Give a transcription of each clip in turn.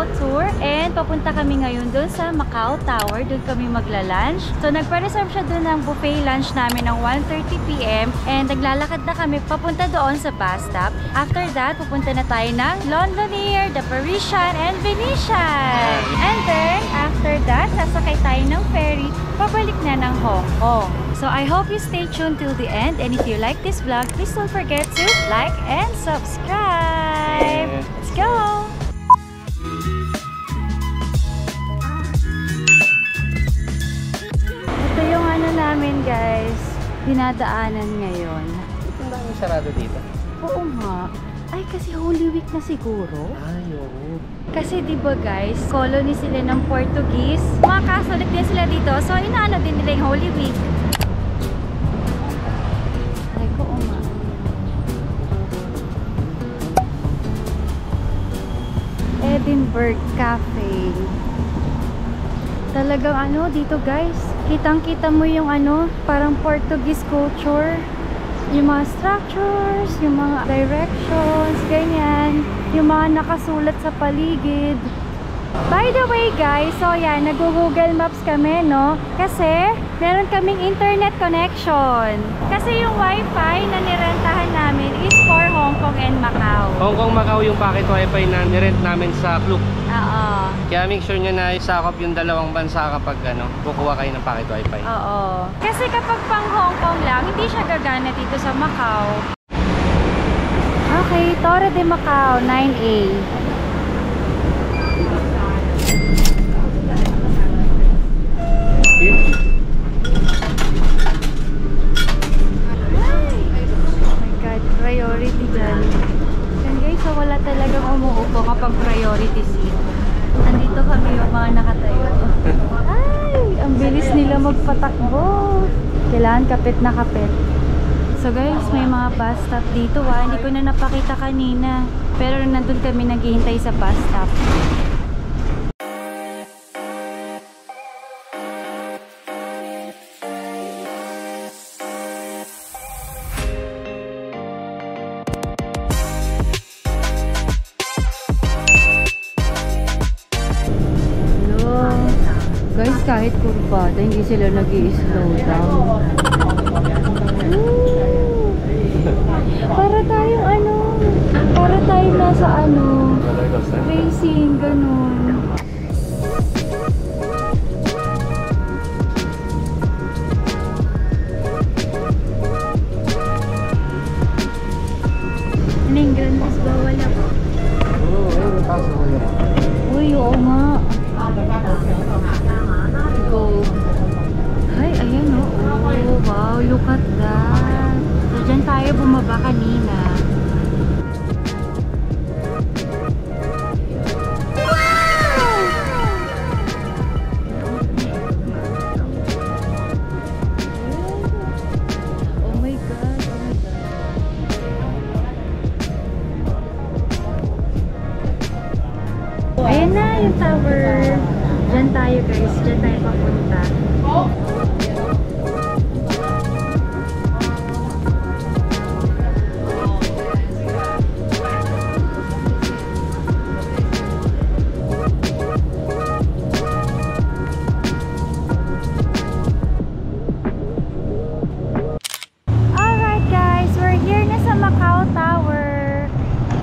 Macau tour. And papunta kami ngayon doon sa Macau Tower. Doon kami magla-lunch. So nagpa-reserve siya doon ng buffet lunch namin ng 1:30 PM. And naglalakad na kami papunta doon sa bus stop. After that, pupunta na tayo ng Londonier, The Parisian, and Venetian. And then, after that, sasakay tayo ng ferry, pabalik na ng Hong Kong. So I hope you stay tuned till the end. And if you like this vlog, please don't forget to like and subscribe. Let's go! Ito yung ano namin guys, dinadaanan ngayon. Itong daming sarado dito? Oo nga. Ay, kasi Holy Week na siguro. Ay, oo. Kasi diba guys, colony sila ng Portuguese. Mga Catholic din sila dito. So, inaano din nila yung Holy Week. Ay, ko nga. Edinburgh Cafe. Talagang ano dito guys, kitang-kita mo yung ano, parang Portuguese culture. Yung mga structures, yung mga directions, ganyan. Yung mga nakasulat sa paligid. By the way guys, so yan, nag-Google Maps kami, no? Kasi meron kaming internet connection. Kasi yung wifi na nirentahan namin is for Hong Kong and Macau. Hong Kong, Macau yung packet wifi na nirent namin sa Klook. Oo. Kaya make sure nyo na isakop yung dalawang bansa kapag ano, kukuha kayo ng packet wifi. Oo. Kasi kapag pang Hong Kong lang, hindi siya gagana dito sa Macau. Okay, Torre de Macau, 9A. Priority dyan. And guys, so wala talagang umuupo kapag priority seat. Nandito kami yung mga nakatayo. Ay! Ang bilis nila magpatakbo. Kailangan kapit na kapit. So guys, may mga bus stop dito Hindi ko na napakita kanina. Pero nandun kami naghihintay sa bus stop. Guys, kahit kurbada, hindi sila nag-i-slow down. Para tayong ano, para tayong nasa ano, racing, ganun. Anong grandis bawal ako? Oo, ayun, paso mo yun. Uy, oo nga. Gold. Ay, ayan o. Oh, wow, look at that. So, dyan tayo bumaba kanina. Wow! Oh my God. Oh my God. Ayan na yung tower. Diyan tayo guys, diyan tayo papunta. Alright guys, we're here na sa Macau Tower.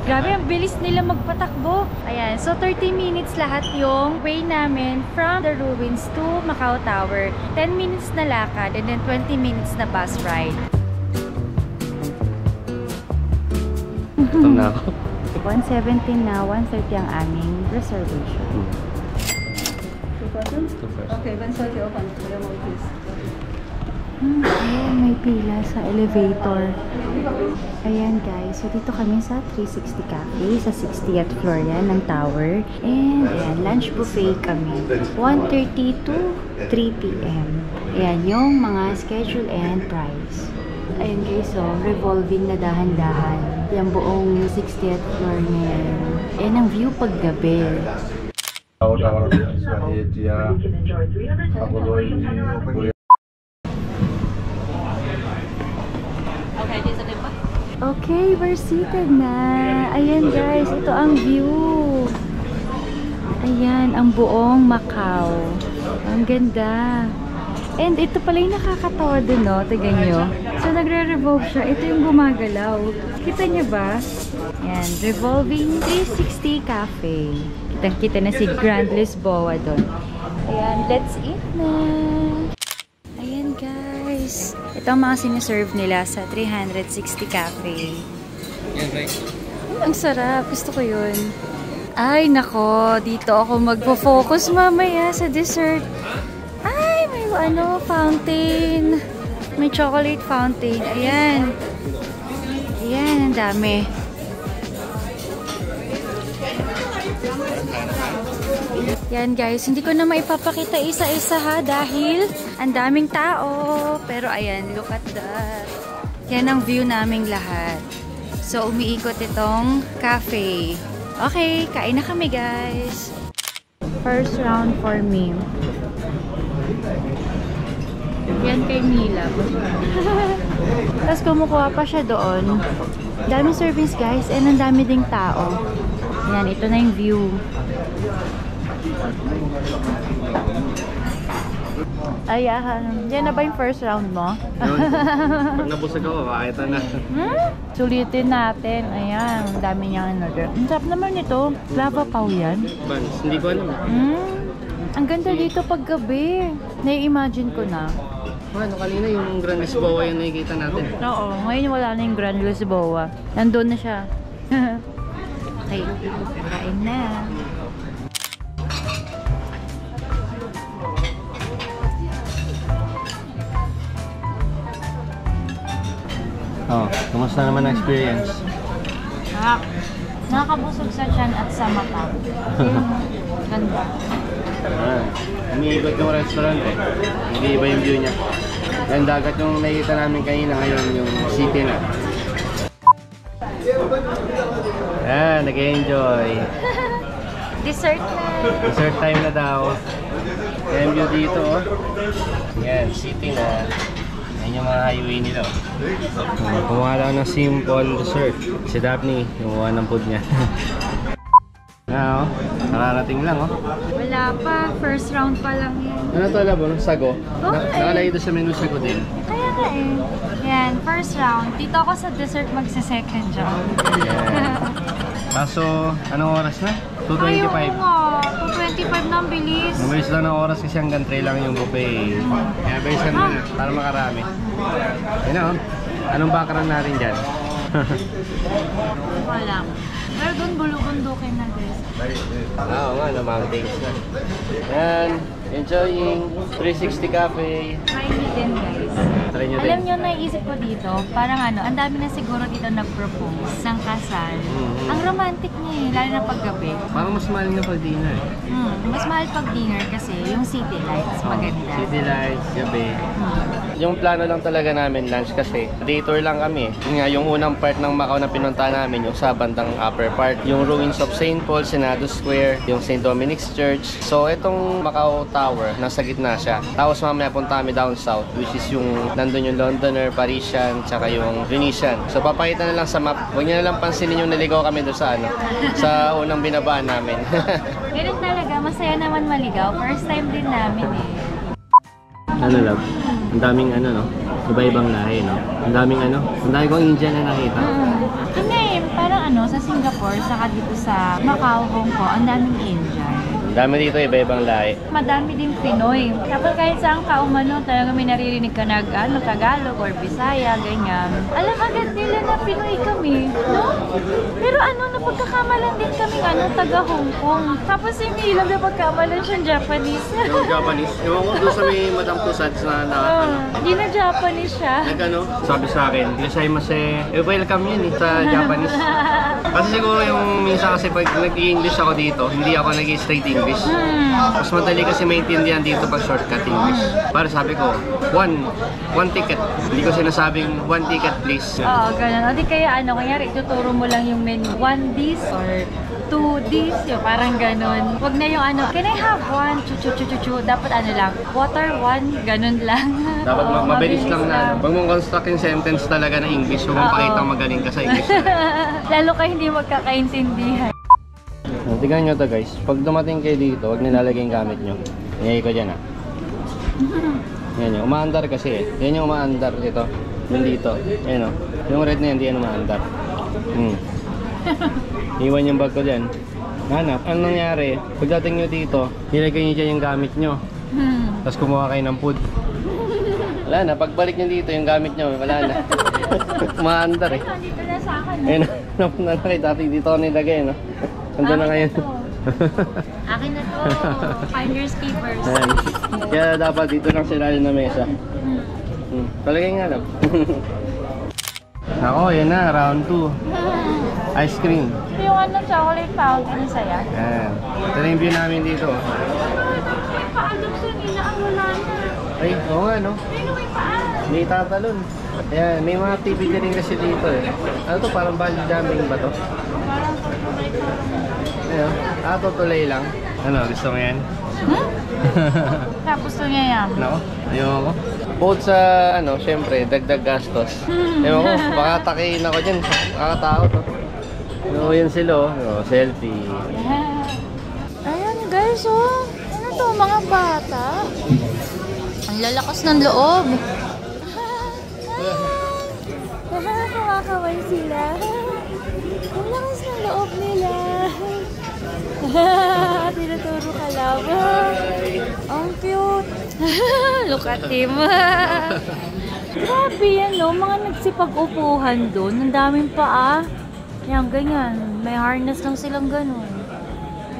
Grabe, ang bilis nila magpatakbo. Ayan, so 30 minutes lahat yung way namin from the ruins to Macau Tower. 10 minutes na lakad and then 20 minutes na bus ride. Ito na ako. 117 na, 130 ang aming reservation. Okay, 130 open. Please. Ayan, may pila sa elevator. Ayan guys, so dito kami sa 360 Cafe, sa 60th floor yan ng tower. And ayan, lunch buffet kami. 1:30 to 3 PM. Ayan yung mga schedule and price. Ayan guys, so revolving na dahan-dahan. Yung buong 60th floor niya. Ayan ang view paggabi. Okay, we're seated na. Ayan guys, ito ang view. Ayan, ang buong Macau. Ang ganda. And ito pala yung nakakatawa dun, no? Tignan nyo. So, nagre-revolve siya. Ito yung gumagalaw. Kita nyo ba? Ayan, revolving 360 cafe. Kitang-kita na si Grand Lisboa dun. Ayan, let's eat na. Ayan, guys. Ito ang mga siniserve nila sa 360 cafe. Yan, right? Ang sarap. Gusto ko yun. Ay, nako. Dito ako magpo-focus mamaya sa dessert. Ay, may fountain. May chocolate fountain. Ayan. Ayan, ang dami. Yan, guys. Hindi ko na maipapakita isa-isa ha dahil ang daming tao. Pero ayan, look at that. Yan ang view naming lahat. So, umiikot itong cafe. Okay, kain na kami, guys. First round for me. Yan kay Mila. Tapos kumukuha pa siya doon. Daming service, guys. And ang dami ding tao. Yan, ito na yung view. Ayan. Yan na ba yung first round mo? Pag nabusag ako, kahit na. Sulitin natin. Ayan, ang dami niyang order. Ang sarap naman ito. Lava Pau yan. Buns, hindi ko alam. Ang ganda dito pag gabi. Nai-imagine ko na. Ano, kanina yung Grand Lisboa yung nakikita natin. Oo, ngayon wala na yung Grand Lisboa. Nandun na siya. Okay, kain na. Oh, kumusta naman ang experience? Nakakabusog sa tiyan at sa mata. Ganda. Umiikot yung restaurant eh. Hindi iba yung view niya. Yung dagat yung nakikita namin kanina, ngayon yung city na. Nag-enjoy. Dessert na. Dessert time na daw. Yung view dito oh. Yan, city na. Yan yung mga highway nila. Kumuha lang ng simple dessert. Si Daphne, kumuha ng food niya. Nararating lang oh. Wala pa. First round pa lang yan. Ano to alam mo? Sago? Okay. Nakalagay doon sa menu sago din. Kaya nga eh. Yan, first round. Dito ako sa dessert magsa-second job. Yan. Kaso, anong oras na? 2:25. Ay, oo nga. 2:25 na ang bilis. Mabilis lang ng oras kasi hanggang 3 lang yung buffet. Kaya bilisan mo na para makarami. Yan o. Anong background natin dyan? Wala. Pero doon bulubundukin na guys. Oo nga, na mountains na. Yan. Enjoying 360 Cafe. Try nyo din guys. Try nyo din. Alam nyo, naisip ko dito, parang ang dami na siguro dito nag-propose ng kasal. Ang romantic niya eh, lalo na paggabi. Parang mas mahal nga pag dinner. Mas mahal pag dinner kasi yung city lights maganda. City lights, gabi. Yung plano lang talaga namin lunch kasi day tour lang kami. Yun nga, yung unang part ng Macau na pinunta namin, yung sa bandang upper part, yung ruins of St. Paul, Senado Square, yung St. Dominic's Church. So itong Macau Tower, nasa gitna siya. Tapos mamaya punta kami down south, which is yung nandun yung Londoner, Parisian, tsaka yung Venetian. So papakita na lang sa map. Huwag nyo na lang pansinin yung naligaw kami doon sa sa unang binabaan namin. Ganun talaga, masaya naman maligaw. First time din namin eh. Ano love? Ang daming no? Iba-ibang lahi, no? Ang daming ang daming kong Indian na nakita. Hindi, parang sa Singapore, saka dito sa Macau, Hong Kong, ang daming Indian. Ang dami dito, iba-ibang lahi. Madami din Pinoy. Tapos kahit saan ka umano, talaga may naririnig ka na Tagalog or Bisaya, ganyan. Alam agad nila na Pinoy kami, no? Pero napagkakamalan din kami taga Hong Kong. Tapos si Mila, napagkamalan siyang Japanese. Yung Japanese, yung ko doon sa may Madame Tussauds Hindi na Japanese siya. Sabi sa akin, Yosaimase, welcome yun sa Japanese. Kasi siguro yung minsan kasi pag nag-i-English ako dito, hindi ako nag-i-straight English. Mas madali kasi maintindihan dito pag shortcut English. Para sabi ko, one ticket. Hindi ko sinasabing one ticket please. Oo, ganun. O di kaya kanyari ituturo mo lang yung menu, 1 this or 2 this, yung parang ganun. Huwag na yung can I have one? Chu. Dapat lang, water 1, ganun lang. Dapat mabilis lang na. Pag mong construct yung sentence talaga na English, huwag mong pakitang magaling ka sa English. Lalo ka hindi magkakaintindihan. Tingnan nyo to guys. Pag dumating kayo dito, huwag nilalagay yung gamit nyo. Ingay ko dyan Yan yung umaandar kasi Yan yung umaandar ito. Yung dito. Ayan o. Yung red na yan, hindi yan umaandar. Iwan yung bag ko dyan. Hanap. Ano nangyari? Pagdating nyo dito, nilagay nyo dyan yung gamit nyo. Tapos kumuha kayo ng food. Wala na. Pagbalik nyo dito, yung gamit nyo, wala na. Umaandar eh. Dito na sa akin. Ayun na kayo. Dati dito ako nilagay, no? Nandun na ngayon. Akin na to. Finders keepers. Ayan. Kaya dapat dito lang sila na mesa. Talagay nga lang. Ako, yan na. Round 2. Ice cream. Yung ano, chocolate fountain saya. Ayan. Ito na yung view namin dito. May paalog sa nila ang wala na. Ay, oo nga, no? May paalog. May tatalon. Ayan, may mga activity rin kasi dito eh. Ano to? Parang bungee jumping ba to? Parang tutulay ko. Ayun. Tutulay lang. Ano, gusto mo yan? Gusto niya yan. Nako, ayoko. Bukod sa, ano, syempre, dagdag gastos. Ewan ko, baka takiin ako dyan. Kakatao to. No, yan sila, oh. Selfie. Ayan guys, oh. Ano to, mga bata? Ang lalakas ng loob. Kumakaway sila. Ang lakas ng loob nila. Tinuturo ka lang. Ang cute. Look at him. Grabe yan, no? Mga nagsipag-upuhan doon. Ang daming paa. Yan, ganyan. May harness lang silang ganun.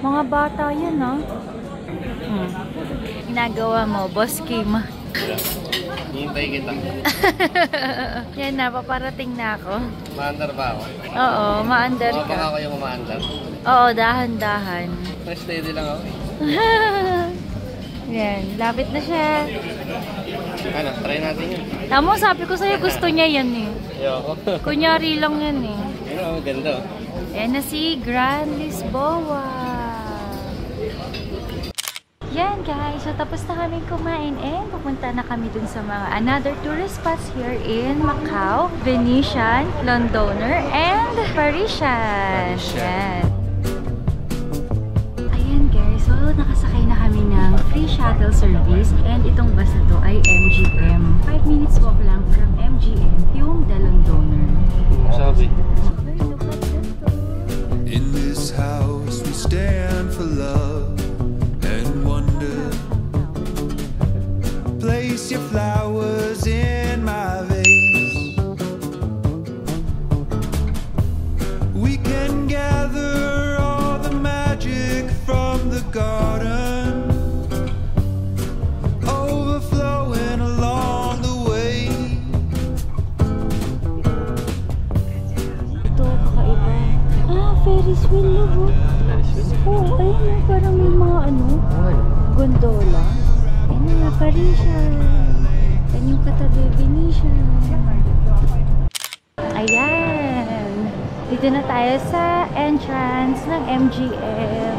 Mga bata yan, ha? Ginagawa mo, Boss Kim. Hintay kita. Yan na, paparating na ako. Maandar ba ako? Oo, maandar Baka ka. ako yung umaandar. Oo, dahan-dahan. Steady lang ako eh. Yan, lapit na siya. Ano, try natin yun. Tamo, sabi ko sa'yo, gusto niya yan eh. Ayoko. Kunyari lang yan eh. Ano, ganda oh. Yan na si Grand Lisboa. Yan guys, so tapos na kami kumain and pupunta na kami dun sa mga another tourist spots here in Macau, Venetian, Londoner, and Parisian. Yan. Ayan guys, so nakasakay na kami ng free shuttle service and itong bus na to ay MGM. 5 minutes walk lang from MGM, yung The Londoner. Sabi. In this house we stand for love and wonder. Place your flowers in my vase. We can gather all the magic from the garden, overflowing along the way. Ito, kakaiba. Ferris wheel na po. Oo, ayun, parang may mga ano, gondola. Ayun nga, Parisian. Yan yung katabi, Venetian. Ayan. Dito na tayo sa entrance ng MGM.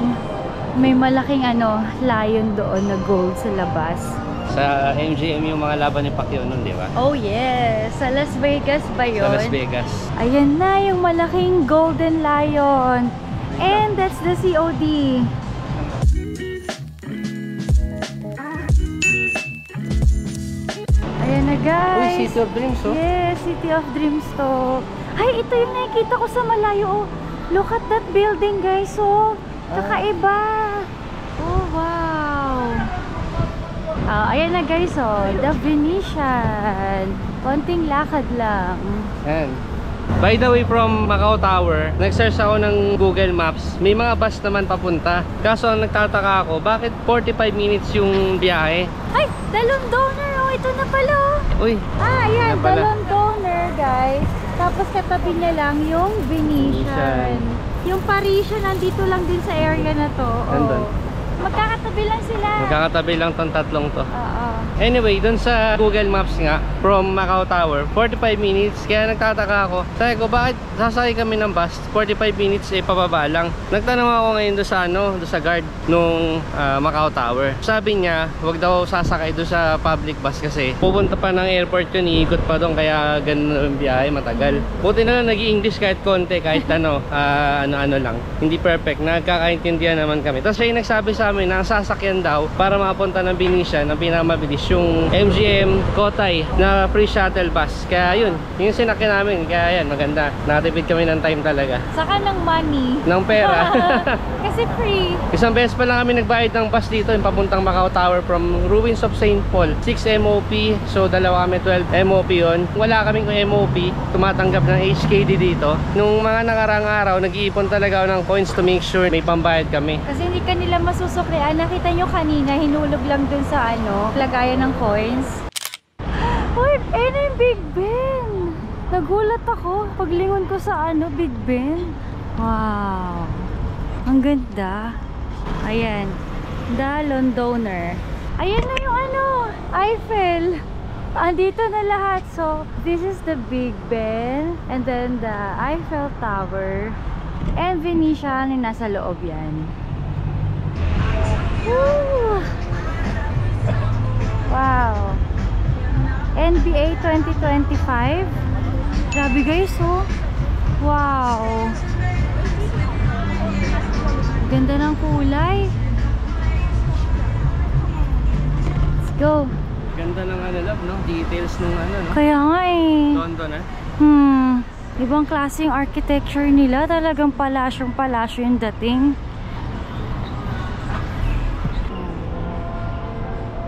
May malaking ano, lion doon na gold sa labas. Sa MGM yung mga laban ni Pacquiao nun, di ba? Oh yes! Sa Las Vegas ba yun? Sa Las Vegas. Ayan na yung malaking golden lion. And that's the COD. Ayan na guys. Uy, City of Dreams, oh. Yes, City of Dreams to. Ay, ito yung nakikita ko sa malayo. Oh. Look at that building guys. Oh. Kakaiba. Oh, wow. Ayan na guys. Oh. The Venetian. Konting lakad lang. Ayan. By the way, from Macau Tower, nag-search ako ng Google Maps. May mga bus naman papunta. Kaso ang nagtataka ako, bakit 45 minutes yung biyahe? Ay, The Londoner. Oh, ito na pala. Uy, Ayan, Yan The pala. Londoner, guys. Tapos katabi niya lang yung Venetian. Yung Parisian, nandito lang din sa area na to. Oh. Nandun. Magkakatabi lang sila. magkakatabi lang tong tatlong to. Oo. Anyway, dun sa Google Maps nga, from Macau Tower, 45 minutes. Kaya nagtataka ako. Sabi ko, bakit sasakay kami ng bus? 45 minutes eh, pababa lang. Nagtanong ako ngayon doon sa doon sa guard nung Macau Tower. Sabi niya, wag daw sasakay doon sa public bus kasi pupunta pa ng airport yun, iikot pa doon, kaya ganun ang biyahe, matagal. Buti na lang nag-i-English kahit konti, kahit ano lang. Hindi perfect, nagkakaintindihan naman kami. Tapos siya yung nagsabi sa amin na sasakyan daw para mapunta ng Benicia, ng pinakamabilis yung MGM Kotay na free shuttle bus. Kaya yun, yung sinakyan namin. Kaya yan, maganda. Nakatipid kami ng time talaga. Saka ng money. Ng pera. Kasi free. Isang beses pa lang kami nagbayad ng bus dito, yung papuntang Macau Tower from Ruins of St. Paul. 6 MOP, so dalawa kami 12 MOP yun. Wala kaming MOP, tumatanggap ng HKD dito. Nung mga nakarang araw, nag-iipon talaga ako ng coins to make sure may pambayad kami. Kasi hindi kanila masusuklian. Nakita nyo kanina, hinulog lang dun sa lagayan ng coins. Uy, ayun na yung Big Ben. Nagulat ako paglingon ko sa Big Ben. Wow. Ang ganda. Ayan. The Londoner. Ayan na yung Eiffel. Andito na lahat. So, this is the Big Ben. And then the Eiffel Tower. And Venetia na nasa loob yan. Woo! Wow. NBA 2025. Grabe guys, oh. Wow. Ganda ng kulay. Let's go. Ganda ng love, no? Details nung no? Kaya nga eh. London, Ibang klase yung architecture nila. Talagang palasyo yung dating.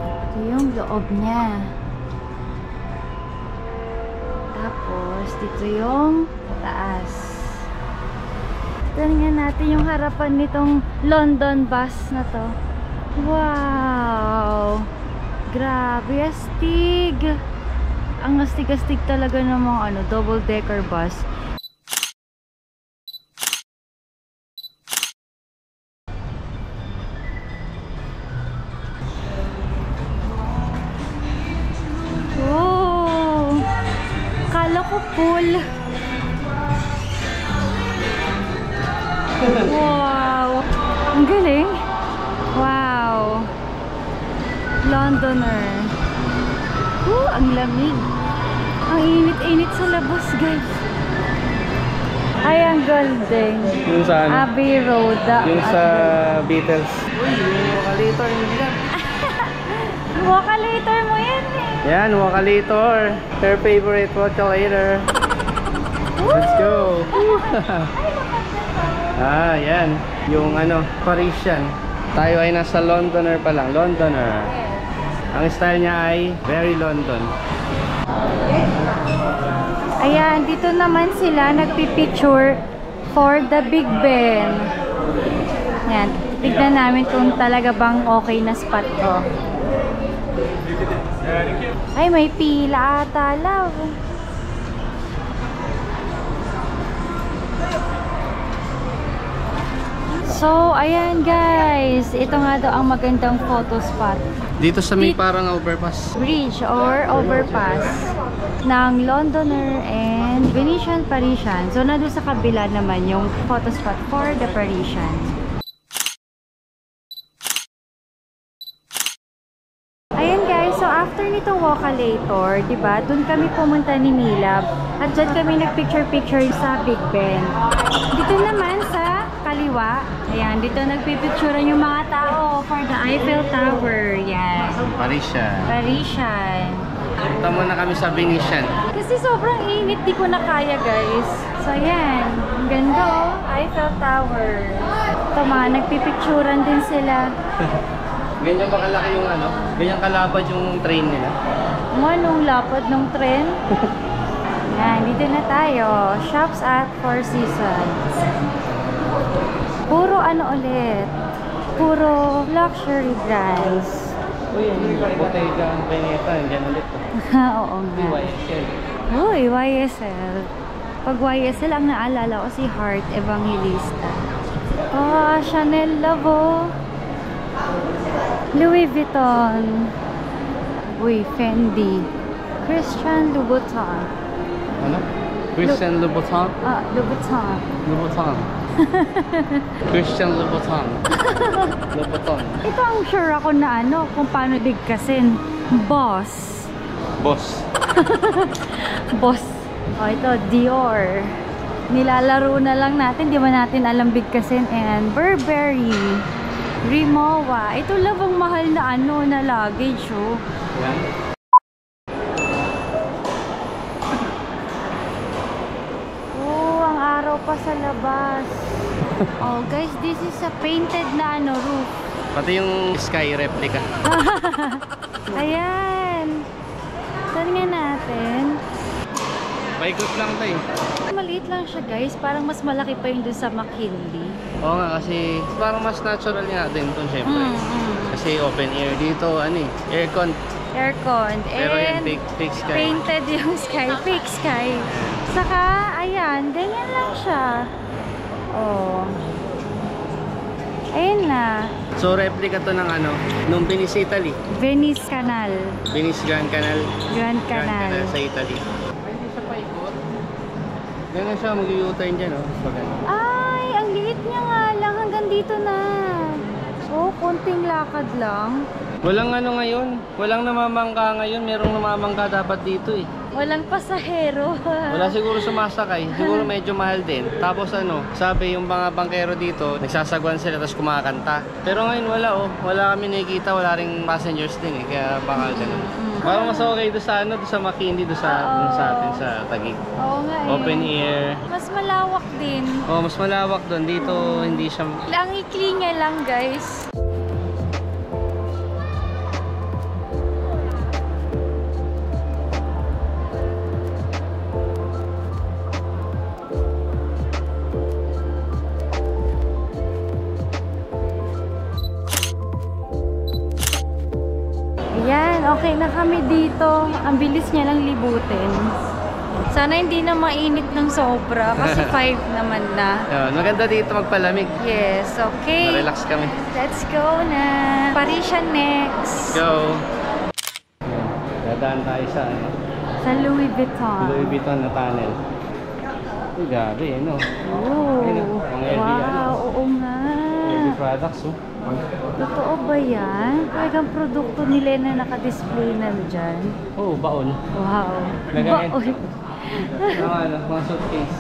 Ito yung loob niya. Tapos, dito yung taas. Tingnan natin yung harapan nitong London bus na to. Wow! Grabe, astig! Ang astig-astig talaga ng mga double-decker bus. Wow! Kala ko pool. Wow! Ang galing! Wow! Londoner. Ang lamig. Ang init-init sa labas, guys. Ay, ang golden. Yung sa Abbey Road. Yung sa Beatles. Uy, yung Wokalator nila. Wokalator mo yan eh. Yan, Wokalator. Her favorite Wokalator. Let's go. Yan. Yung Parisian. Tayo ay nasa Londoner pa lang. Londoner. Ang style niya ay very London. Ayan, dito naman sila nagpipicture for the Big Ben. Yan, tignan namin kung talaga bang okay na spot to. Ay, may pila ata, love. So, ayan guys. Ito nga daw ang magandang photo spot. Dito sa may parang overpass. Bridge or overpass ng Londoner and Venetian Parisian. So, nandun sa kabila naman yung photo spot for the Parisian. Ayan guys, so after nito Wokalator, diba, dun kami pumunta ni Milab at dyan kami nagpicture-picture sa Big Ben. Dito naman sa kaliwa, ayan, dito nagpipicturean yung mga tao for the Eiffel Tower. Yan. Parisian. Parisian. Punta muna kami sa Venetian. Kasi sobrang init, di ko na kaya guys. So ayan, ang ganda oh, Eiffel Tower. Ito mga, nagpipicturan din sila. Ganyan ba kalaki yung ganyan kalapad yung train nila? Anong lapad ng tren? Yan, dito na tayo. Shops at Four Seasons. Puro ulit. Puro luxury brands. Uy, yung Bottega Veneta, nandiyan ulit. Oo nga. YSL. Uy, YSL. Pag YSL, ang naalala ko si Heart Evangelista. Chanel Lavo. Louis Vuitton. Uy, Fendi. Christian Louboutin. Ano? Christian Louboutin? Louboutin. Louboutin. Christian Louboutin. Louboutin. Ito ang sure ako na ano, kung paano bigkasin. Boss. Boss. Boss. Oh, ito, Dior. Nilalaro na lang natin, di ba natin alam bigkasin. And Burberry. Rimowa. Ito lang ang mahal na ano, na luggage, oh. Yan. Oh, ang araw pa sa labas. Oh, guys, this is a painted na ano, roof. Pati yung sky replica. Ayan. Saan nga natin? Paikot lang tayo. Maliit lang siya, guys. Parang mas malaki pa yung dun sa McKinley. Oo nga, kasi parang mas natural nga din ito, syempre. Kasi open air dito, ano eh, aircon. Aircon. Pero yung And fake sky. painted yung sky. Fake sky. Saka, ayan. Ganyan lang siya. Oh. Ayan na. So replica to ng ano, nung Venice, Italy. Venice Canal. Venice Grand Canal. Grand Grand Canal. Canal sa Italy. Ay, hindi siya paikot. Ganyan siya, mag-u-turn dyan, oh. So, ganun. Ay, ang liit niya nga lang. Hanggang dito na. Oh, konting lakad lang. Walang ano ngayon, walang namamangka ngayon. Merong namamangka dapat dito eh. Walang pasahero. Wala siguro sumasakay. Siguro medyo mahal din. Tapos ano, sabi yung mga bangkero dito, nagsasagwan sila tapos kumakanta. Pero ngayon wala oh. Wala kami nakikita, wala ring passengers din eh. Kaya baka ganun. Parang mas okay doon sa ano, doon sa McKinley, doon sa atin sa Taguig. Oo nga eh. Open air. Mas malawak din. Oh, mas malawak doon. Dito hindi siya. Ang ikli nga lang, guys. Ayan, okay na kami dito. Ang bilis niya lang libutin. Sana hindi na mainit ng sobra kasi 5 naman na. Maganda dito magpalamig. Yes, okay. Relax kami. Let's go na. Parisian next. Go. Dadaan tayo sa ano? Sa Louis Vuitton. Louis Vuitton na tunnel. Uy, gabi eh, no? Oh, Ayun, mga LV, wow, ano? oo nga. LV products, oh. Totoo ba yan? Talagang produkto nila na naka-display na dyan. Oh, baon. Wow. Lagayan. Baon. Mga ano, mga suitcase.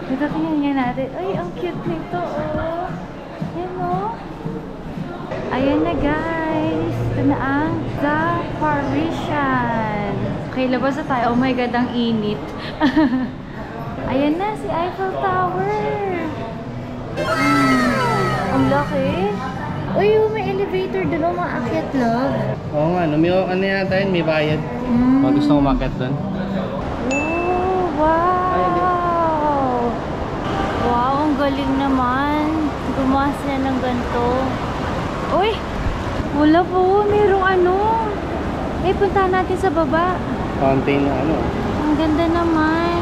Ito, tingnan nga natin. Ay, ang cute nito, oh. Yan, oh. Ayan na, guys. Ito na ang The Parisian. Okay, labas na tayo. Oh my God, ang init. Ayan na, si Eiffel Tower. Ang laki. Uy, may elevator doon. Oh, maakyat, love. Oo nga, no, may ano yata yun, may bayad. Pag gusto ko umakyat doon. Oh, wow! Wow, ang galing naman. Gumawa sila ng ganito. Uy! Wala po. Merong ano. Eh, punta natin sa baba. Fountain na ano. Ang ganda naman.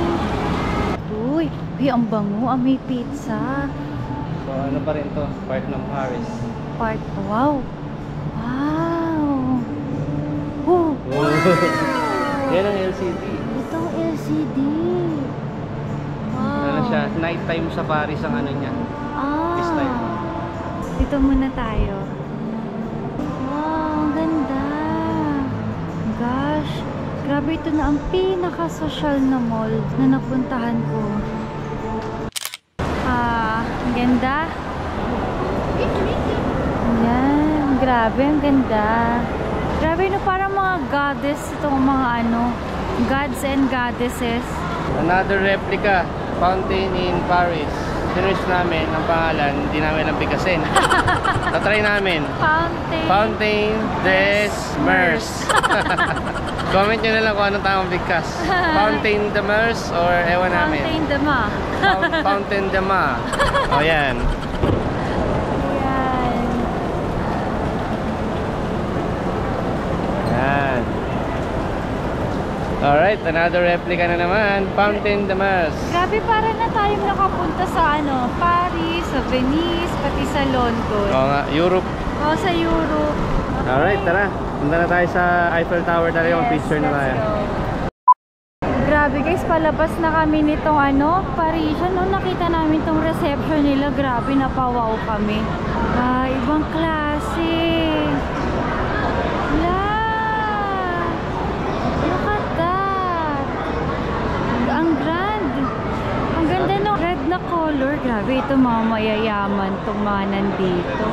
Uy! Uy, ang bango. Ang may pizza. So ano pa rin to, part ng Paris. Part. Wow! Wow! Oh! Yan ang LCD. Itong LCD. Wow! Ano siya, nighttime sa Paris ang ano niya. This time. Dito muna tayo. Wow, ang ganda. Gosh, grabe, ito na ang pinaka-social na mall na napuntahan ko. Ang ganda. Ayan, grabe, ang ganda. Grabe, no, parang mga goddess itong mga ano, gods and goddesses. Another replica, fountain in Paris. Sinerch namin ang pangalan, hindi namin ang bigkasin. Tatry namin. Fountain des Mers. Comment nyo na lang kung anong tamang bigkas. Fountain de Mers or ewan namin. Fountain de Ma. Fountain de Ma. O yan. Ayan. Yan. Alright, another replica na naman. Fountain de Mers. Grabe, para na tayong nakapunta sa ano, Paris, sa Venice, pati sa London. Oo nga, Europe. O, sa Europe. Alright, tara. Punta na tayo sa Eiffel Tower talaga, mag-picture na tayo. Grabe guys, palabas na kami nitong Parisian. No, nakita namin tong reception nila. Grabe, napawaw kami. Ibang klase. Look at that. Ang grand. Ang ganda ng red na color. Grabe, ito mga mayayaman tong mga nandito.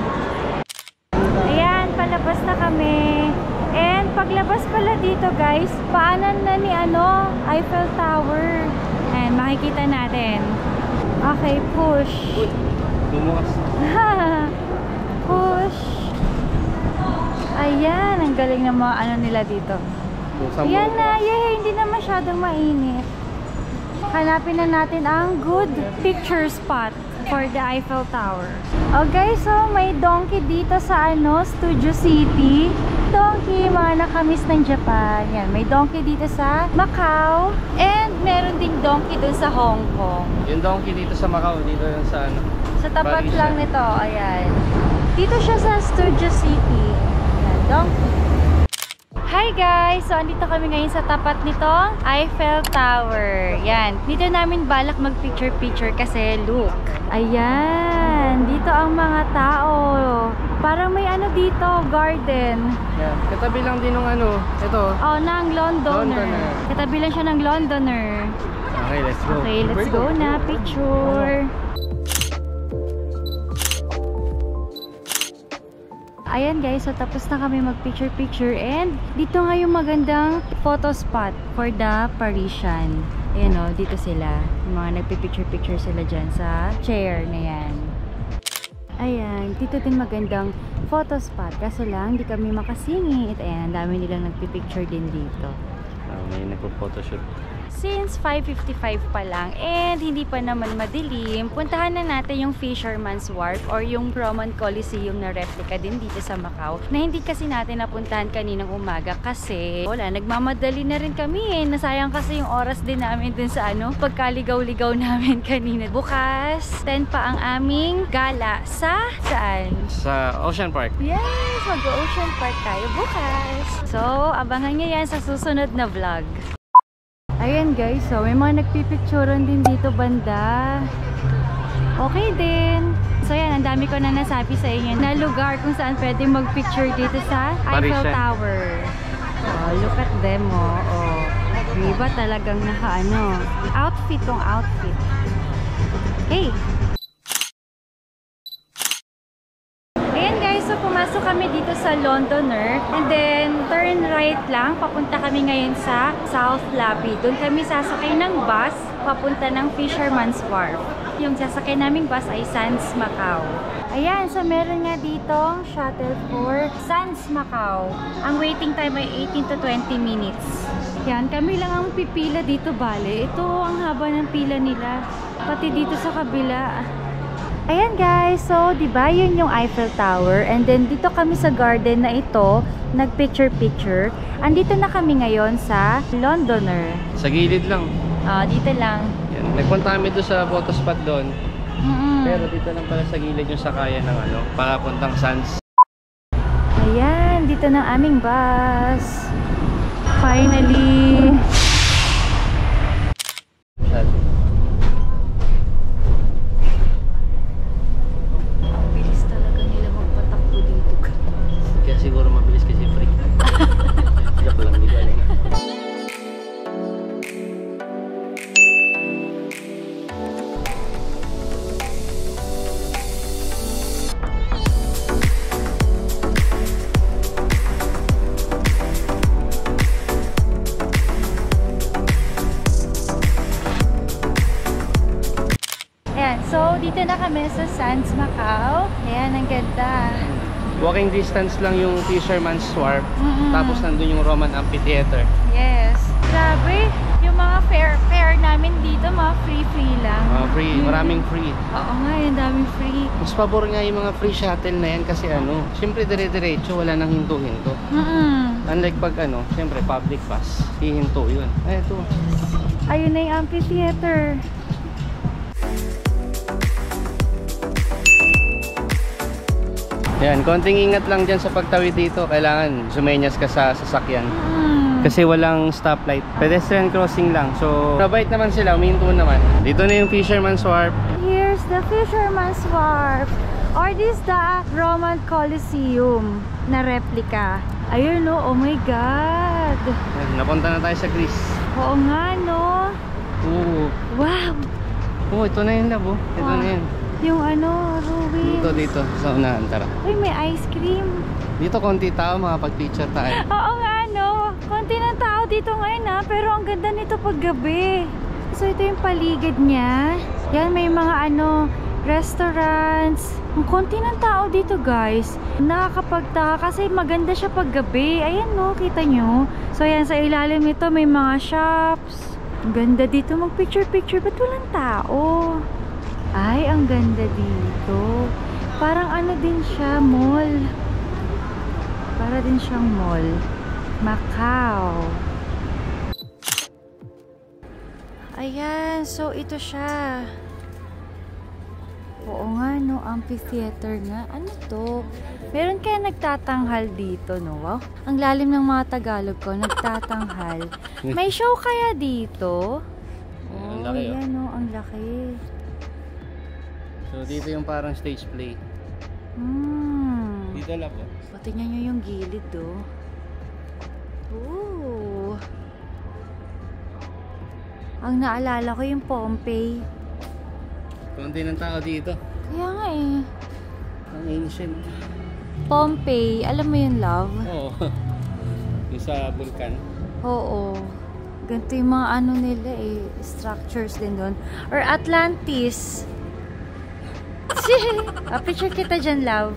Ayan, palabas na kami. And paglabas pala dito guys, paanan na ni Eiffel Tower. And makikita natin. Okay, push. Bumukas. Push. Ayan, ang galing ng mga nila dito. Ayan na, hindi na masyadong mainit. Hanapin na natin ang good picture spot for the Eiffel Tower. Okay, so may donkey dito sa Studio City. Donkey, mga nakamiss ng Japan. Yan, may donkey dito sa Macau. And meron ding donkey dun sa Hong Kong. Yung donkey dito sa Macau, dito yan sa Sa tapat Parisian. lang nito, ayan. Dito siya sa Studio City. Ayan, donkey. Hi guys! So, andito kami ngayon sa tapat nitong Eiffel Tower. Yan. Dito namin balak mag-picture-picture kasi look. Ayan. Dito ang mga tao. Parang may dito, garden. Yeah. Katabi lang din ng ito. Oh, ng Londoner. Londoner. Katabi lang siya ng Londoner. Okay, let's go. Okay, let's go na. Picture. Ayan guys, so tapos na kami mag-picture-picture and dito nga yung magandang photo spot for the Parisian. Ayan o, dito sila. Yung mga nagpipicture-picture sila dyan sa chair na yan. Ayan, dito din magandang photo spot. Kaso lang, di kami makasingit. Ayan, ang dami nilang nagpipicture din dito. May nagpo-photoshoot. Since 5:55 pa lang and hindi pa naman madilim, puntahan na natin yung Fisherman's Wharf or yung Roman Coliseum na replica din dito sa Macau na hindi kasi natin napuntahan kaninang umaga kasi wala, nagmamadali na rin kami nasayang kasi yung oras din namin dun sa pagkaligaw-ligaw namin kanina. Bukas 10 pa ang aming gala sa saan? Sa Ocean Park. Yes! Mag-Ocean Park tayo bukas. So, abangan nyo yan sa susunod na vlog. Ayan guys, so may mga nagpipicturean din dito banda. Okay din. So yan, ang dami ko na nasabi sa inyo na lugar kung saan pwede mag-picture dito sa Eiffel Tower. Oh, look at them oh. Diba talagang outfit tong outfit. Okay. Ayan guys, so pumasok kami dito sa Londoner and then turn right lang, papunta kami ngayon sa South Lobby. Doon kami sasakay ng bus papunta ng Fisherman's Wharf. Yung sasakay naming bus ay Sands Macau. Ayan, so meron nga ditong shuttle for Sands Macau. Ang waiting time ay 18 to 20 minutes. Yan, kami lang ang pipila dito bale. Ito ang haba ng pila nila. Pati dito sa kabila. Ayan guys, so diba yun yung Eiffel Tower and then dito kami sa garden na ito, nagpicture-picture. Andito na kami ngayon sa Londoner. Sa gilid lang. Dito lang. Yan. Nagpunta kami doon sa photo spot doon. Pero dito lang pala sa gilid yung sakayan ng papuntang Sands. Ayan, dito na aming bus. Finally! Siguro mabilis kasi free. Joke lang, di ko alam. Ayan, so dito na kami sa Sands Macau. Ayan, ang ganda. Walking distance lang yung Fisherman's Wharf. Tapos nandun yung Roman Amphitheater. Yes. Grabe. Yung mga fare namin dito, mga free lang. Free. Maraming free. Oo nga, yung daming free. Mas pabor nga yung mga free shuttle na yan kasi siyempre dire-diretso, wala nang hinto-hinto. Unlike pag siyempre public bus, hihinto yun. Ay, ito. Ayun na yung amphitheater. Yan, konting ingat lang dyan sa pagtawid dito. Kailangan sumenyas ka sa sasakyan. Kasi walang stoplight. Pedestrian crossing lang. So, mabait naman sila. Uminto naman. Dito na yung Fisherman's Wharf. Here's the Fisherman's Wharf. Or this the Roman Colosseum na replica. Ayun no, oh my God. Yan, napunta na tayo sa Greece. Oo nga no. Oo. Wow. Oh, ito na yun, labo. Ito Wow. na yun. Yung ano, ruins. Dito. Sa unahan, tara. Uy, may ice cream. Dito konti tao, makapag-picture tayo. Oo nga no. Konti ng tao dito ngayon ha. Pero ang ganda nito pag gabi. So ito yung paligid niya. Yan, may mga ano, restaurants. Ang konti ng tao dito guys. Nakakapagtaka kasi maganda siya pag gabi. Ayan no, kita nyo. So yan, sa ilalim nito may mga shops. Ang ganda dito mag-picture-picture. Ba't walang tao? Ay, ang ganda dito. Parang ano din siya, mall. Para din siyang mall. Macau. Ayan, so ito siya. Oo nga, no, amphitheater nga. Ano to? Meron kaya nagtatanghal dito, no? Wow. Ang lalim ng mga Tagalog ko, nagtatanghal. May show kaya dito? Ang laki, oh. Ayan, no, ang laki. So, dito yung parang stage play. Dito lang po. Tingnan nyo yung gilid, oh. Ooh. Ang naalala ko yung Pompeii. Konti ng tao dito. Kaya nga eh. Ang ancient. Pompeii, alam mo yun, love? Oo. Yung sa vulkan. Oo. Ganito yung mga ano nila eh. Structures din doon. Or Atlantis. Picture kita dyan, love.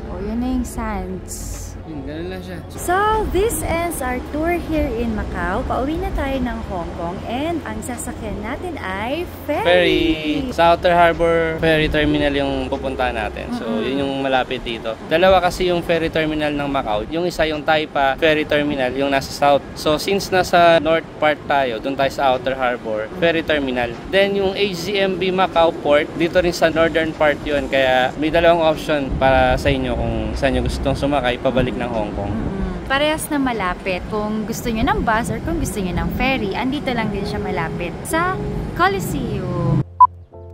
Oh, yun na yung sands. Ganun lang siya. So, this ends our tour here in Macau. Pauwi na tayo ng Hong Kong and ang sasakyan natin ay ferry. Sa Outer Harbor Ferry Terminal yung pupuntahan natin. So, yun yung malapit dito. Dalawa kasi yung ferry terminal ng Macau. Yung isa yung Taipa Ferry Terminal, yung nasa south. So, since nasa north part tayo, dun tayo sa Outer Harbor Ferry Terminal. Then, yung HZMB Macau Port, dito rin sa northern part yun. Kaya, may dalawang option para sa inyo kung saan nyo gustong sumakay, pabalik ng Hong Kong. Parehas na malapit. Kung gusto nyo ng bus or kung gusto nyo ng ferry, andito lang din siya malapit sa Coliseum.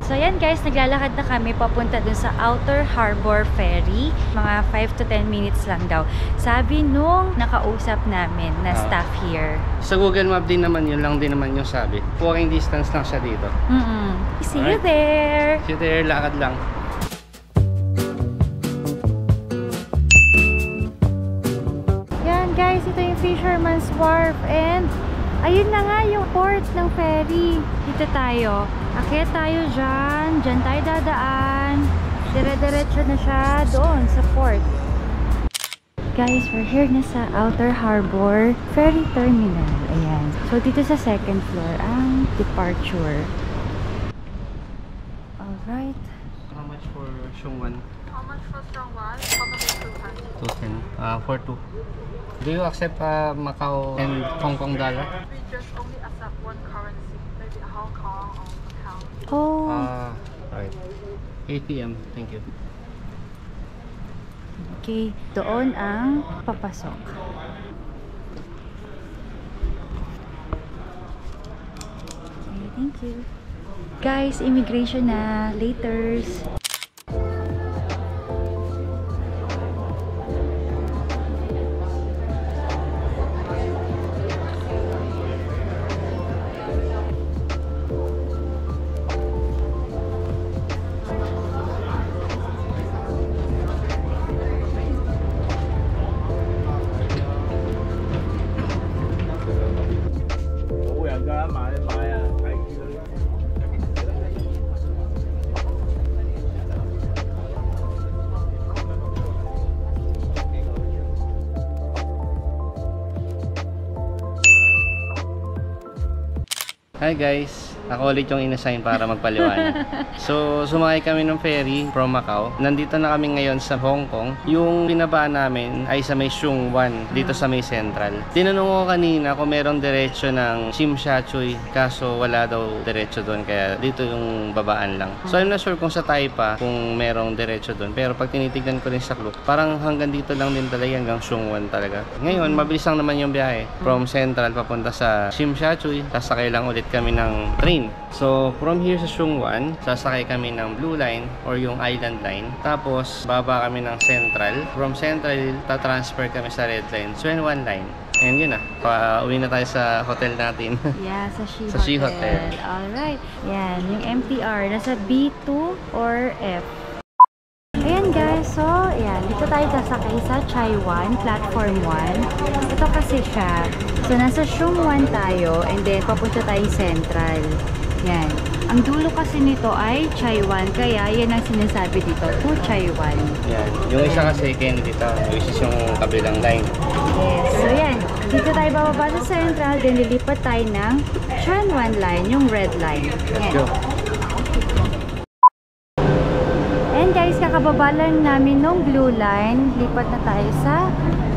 So yan guys, naglalakad na kami papunta dun sa Outer Harbor Ferry. Mga 5 to 10 minutes lang daw. Sabi nung nakausap namin na staff here. Sa Google Map din naman, yun lang din naman yung sabi. Walking distance lang siya dito. See you there! See you there, lakad lang. Guys, ito yung Fisherman's Wharf and ayun na nga yung port ng ferry. Dito tayo. Akyat tayo dyan. Dyan tayo dadaan. Dire-diretso na siya doon sa port. Guys, we're here na sa Outer Harbor Ferry Terminal. Ayan. So, dito sa second floor ang departure. Alright. How much for Shungwan? How much for strong one? Probably 200. 210. For 2. Do you accept Macau and Hong Kong dollar? We just only accept one currency, maybe Hong Kong or Macau. Oh. Right. 8 p.m. Thank you. Okay. Doon ang papasok. Okay, thank you. Guys, immigration na. Laters. Hi guys, Ako ulit yung inassign para magpaliwanag. So, sumakay kami ng ferry from Macau. Nandito na kami ngayon sa Hong Kong. Yung binaba namin ay sa may Sheung Wan, dito sa may Central. Tinanong ko kanina kung merong diretso ng Tsim Sha Tsui, kaso wala daw diretso doon, kaya dito yung babaan lang. So, I'm not sure kung sa Taipa kung merong diretso doon. Pero pag tinitignan ko rin sa Klook, parang hanggang dito lang din talaga, hanggang Sheung Wan talaga. Ngayon, mabilis lang naman yung biyahe. From Central papunta sa Tsim Sha Tsui, sasakay lang ulit kami ng train. So, from here sa Sheung Wan, sasakay kami ng Blue Line or yung Island Line. Tapos, baba kami ng Central. From Central, tatransfer kami sa Red Line, Tsuen Wan Line. And yun na, pauwi na tayo sa hotel natin. Yeah, sa She Sa She Hotel. Alright. Yan, yung MTR. Nasa B2 or F. Ayan guys, so ayan, dito tayo sasakay sa Chai Wan, platform 1. Ito kasi siya. So nasa Sheung Wan tayo and then papunta tayo Central. Yan. Ang dulo kasi nito ay Chai Wan, kaya yan ang sinasabi dito, to Chai Wan. Yan. Yung isa kasi Kennedy Town, which is yung kabilang line. Yes, so yan. Dito tayo bababa sa Central, then lilipat tayo ng Tsuen Wan Line, yung red line. Let's Yan. go. And guys, kakababa lang namin nung blue line. Lipat na tayo sa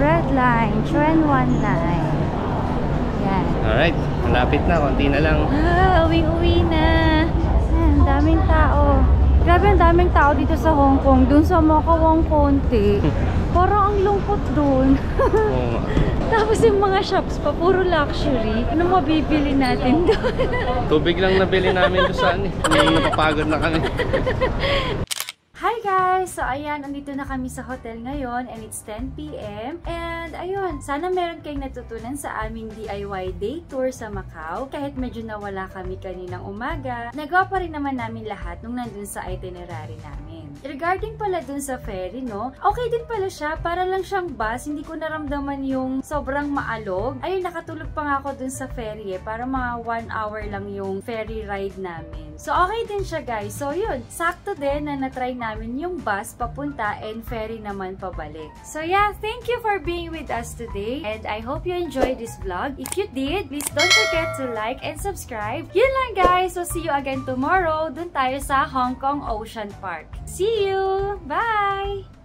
red line, Tsuen Wan Line. Yan. Alright, malapit na, konti na lang. Uwi-uwi na. Ang daming tao. Grabe, ang daming tao dito sa Hong Kong. Dun sa Macau konti. Parang ang lungkot dun. Oo nga. Tapos yung mga shops pa, puro luxury. Ano mabibili natin doon? Tubig lang nabili namin doon saan eh. Hindi napapagod na kami. Hi guys! So ayan, andito na kami sa hotel ngayon and it's 10 PM. And ayun, sana meron kayong natutunan sa aming DIY day tour sa Macau. Kahit medyo nawala kami kaninang umaga, nagawa pa rin naman namin lahat nung nandun sa itinerary namin. Regarding pala dun sa ferry, no? Okay din pala siya, para lang siyang bus. Hindi ko naramdaman yung sobrang maalog. Ayun, nakatulog pa nga ako dun sa ferry eh. Para mga 1 hour lang yung ferry ride namin. So okay din siya guys. So yun, sakto din na natry namin yung bus papunta and ferry naman pabalik. So yeah, thank you for being with us today. And I hope you enjoyed this vlog. If you did, please don't forget to like and subscribe. Yun lang guys. So see you again tomorrow. Dun tayo sa Hong Kong Ocean Park. See you! Bye!